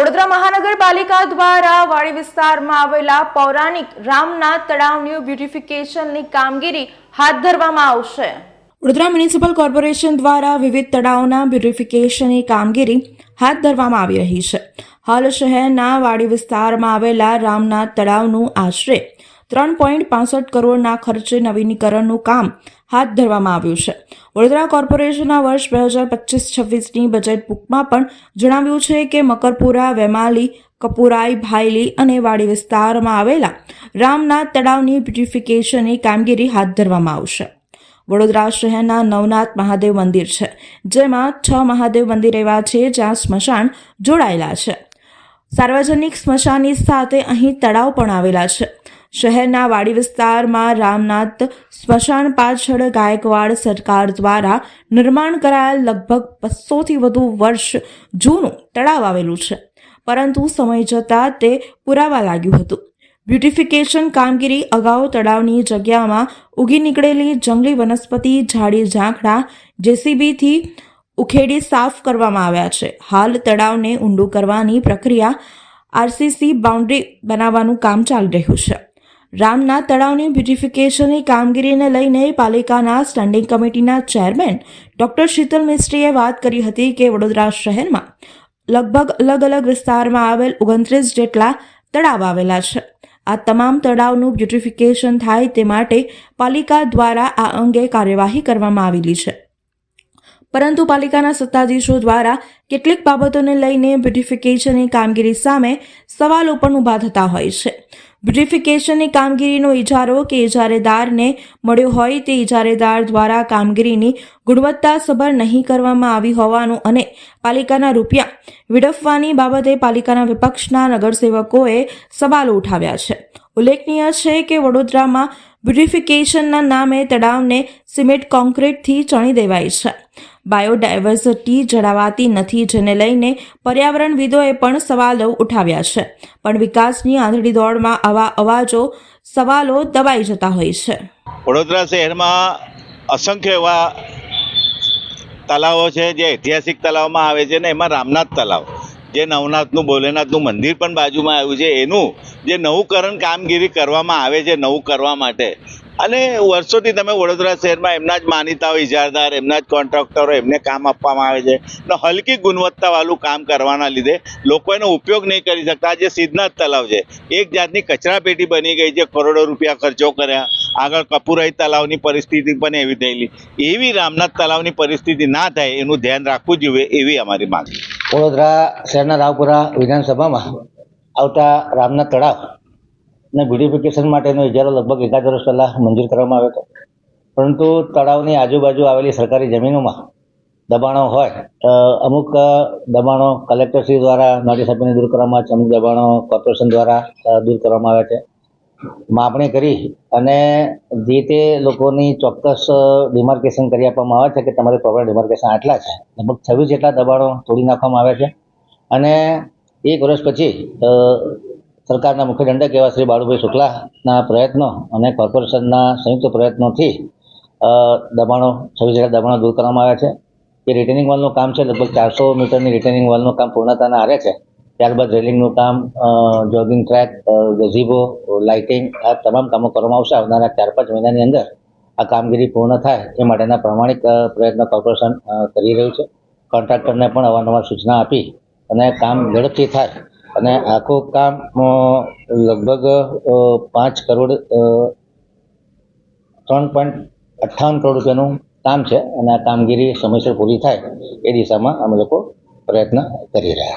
વડોદરા મહાનગરપાલિકા દ્વારા વાડી વિસ્તારમાં આવેલા પૌરાણિક રામનાથ તળાવની બ્યુટિફિકેશનની કામગીરી હાથ ધરવામાં આવશે। વડોદરા મ્યુનિસિપલ કોર્પોરેશન દ્વારા વિવિધ તળાવના બ્યુટિફિકેશનની કામગીરી હાથ ધરવામાં આવી રહી છે। હાલ શહેરના વાડી વિસ્તારમાં આવેલા રામનાથ તળાવનું આશરે 3.65 કરોડના ખર્ચે નવીનીકરણનું કામ હાથ ધરવામાં આવ્યું છે। વડોદરા કોર્પોરેશનના વર્ષ 2025-26ની બજેટ બુકમાં પણ જણાવ્યું છે કે મકરપુરા, વેમાલી, કપુરાઈ, ભાયલી અને વાડી વિસ્તારમાં આવેલા રામનાથ તળાવની બ્યુટિફિકેશનની કામગીરી હાથ ધરવામાં આવશે। વડોદરા શહેરના નવનાથ મહાદેવ મંદિર છે, જેમાં 6 મહાદેવ મંદિર એવા છે જ્યાં સ્મશાન જોડાયેલા છે। સાર્વજનિક સ્મશાનની સાથે અહીં તળાવ પણ આવેલા છે। શહેરના વાડી વિસ્તારમાં રામનાથ સ્મશાન પાછળ ગાયકવાડ સરકાર દ્વારા નિર્માણ કરાયેલ લગભગ 200થી વધુ વર્ષ જૂનું તળાવ આવેલું છે, પરંતુ સમય જતાં તે પુરાવા લાગ્યું હતું। બ્યુટિફિકેશન કામગીરી અગાઉ તળાવની જગ્યામાં ઉગી નીકળેલી જંગલી વનસ્પતિ, ઝાડી ઝાંખડા જેસીબીથી ઉખેડી સાફ કરવામાં આવ્યા છે। હાલ તળાવને ઊંડું કરવાની પ્રક્રિયા આરસીસી બાઉન્ડ્રી બનાવવાનું કામ ચાલી રહ્યું છે। રામનાથ તળાવની બ્યુટિફિકેશનની કામગીરીને લઈને પાલિકાના સ્ટેન્ડિંગ કમિટીના ચેરમેન ડોક્ટર શીતલ મિસ્ત્રીએ વાત કરી હતી કે વડોદરા શહેરમાં લગભગ અલગ અલગ વિસ્તારમાં આવેલ 29 જેટલા તળાવ આવેલા છે। આ તમામ તળાવનું બ્યુટિફિકેશન થાય તે માટે પાલિકા દ્વારા આ અંગે કાર્યવાહી કરવામાં આવેલી છે, પરંતુ પાલિકાના સત્તાધીશો દ્વારા કેટલીક બાબતોને લઈને બ્યુટિફિકેશનની કામગીરી સામે સવાલો પણ ઊભા થતા હોય છે। બ્યુટિફિકેશનની કામગીરીનો ઇજારો કે ઇજારેદારને મળ્યો હોય તે ઇજારેદાર દ્વારા કામગીરીની ગુણવત્તાસભર નહીં કરવામાં આવી હોવાનું અને પાલિકાના રૂપિયા વેડફવાની બાબતે પાલિકાના વિપક્ષના નગરસેવકોએ સવાલો ઉઠાવ્યા છે। ઉલ્લેખનીય છે કે વડોદરામાં બ્યુટિફિકેશનના નામે તળાવને સિમેન્ટ કોન્ક્રીટથી ચણી દેવાય છે। બાયોડાયવર્સિટી જળવાતી નથી, જેને લઈને પર્યાવરણવિદોએ પણ સવાલો ઉઠાવ્યા છે, પણ વિકાસની આંધળી દોડમાં આવા અવાજો સવાલો દબાઈ જતા હોય છે। વડોદરા શહેરમાં અસંખ્ય એવા તળાવો છે જે ઐતિહાસિક તળાવમાં આવે છે, ને એમાં રામનાથ તળાવ જે નવનાથનું ભોલેનાથનું મંદિર પણ બાજુમાં આવ્યું છે, એનું જે નવુંકરણ કામગીરી કરવામાં આવે છે નવું કરવા માટે, અને વર્ષોથી તમે વડોદરા શહેરમાં એમના જ માનીતાઓ ઇજારદાર, એમના જ કોન્ટ્રાક્ટરો, એમને કામ આપવામાં આવે છે, ને હલકી ગુણવત્તાવાળું કામ કરવાના લીધે લોકો એનો ઉપયોગ નહીં કરી શકતા। જે સિદ્ધનાથ તળાવ છે એક જાતની કચરાપેટી બની ગઈ છે, કરોડો રૂપિયા ખર્ચો કર્યા। આગળ કપુરાઈ તળાવની પરિસ્થિતિ પણ એવી થયેલી, એવી રામનાથ તળાવની પરિસ્થિતિ ના થાય એનું ધ્યાન રાખવું જોઈએ એવી અમારી માંગ છે। વડોદરા શહેરના રાવપુરા વિધાનસભામાં આવતા રામનાથ તળાવ ને બ્યુટિફિકેશન માટેનો ઇજારો લગભગ 1 વર્ષ પહેલાં મંજૂર કરવામાં આવ્યો હતો, પરંતુ તળાવની આજુબાજુ આવેલી સરકારી જમીનોમાં દબાણો હોય, અમુક દબાણો કલેક્ટરશ્રી દ્વારા નોટિસ આપીને દૂર કરવામાં આવે છે, અમુક દબાણો કોર્પોરેશન દ્વારા દૂર કરવામાં આવે છે। માપણી કરી અને જે તે લોકોની ચોક્કસ ડિમાર્કેશન કરી આપવામાં આવે છે કે તમારી પ્રોપર ડિમાર્કેશન આટલા છે, લગભગ 26 જેટલા દબાણો તોડી નાખવામાં આવે છે, અને 1 વર્ષ પછી સરકારના મુખ્ય દંડક એવા શ્રી બાળુભાઈ શુક્લાના પ્રયત્નો અને કોર્પોરેશનના સંયુક્ત પ્રયત્નોથી 26 જેટલા દબાણો દૂર કરવામાં આવ્યા છે। જે રિટેનિંગ વોલનું કામ છે, લગભગ 400 મીટરની રિટેનિંગ વોલનું કામ પૂર્ણતાના આરે છે। ત્યારબાદ રેલિંગનું કામ, જોગિંગ ટ્રેક, ગઝીબો, લાઇટિંગ, આ તમામ કામો કરવામાં આવશે। આવનારા 4-5 મહિનાની અંદર આ કામગીરી પૂર્ણ થાય એ માટેના પ્રામાણિક પ્રયત્ન કોર્પોરેશન કરી રહ્યું છે। કોન્ટ્રાક્ટરને પણ અવારનવાર સૂચના આપી અને કામ ઝડપથી થાય અને આખું કામ લગભગ 5 કરોડ 3.58 કરોડ રૂપિયાનું કામ છે, અને આ કામગીરી સમયસર પૂરી થાય એ દિશામાં અમે લોકો પ્રયત્ન કરી રહ્યા છીએ।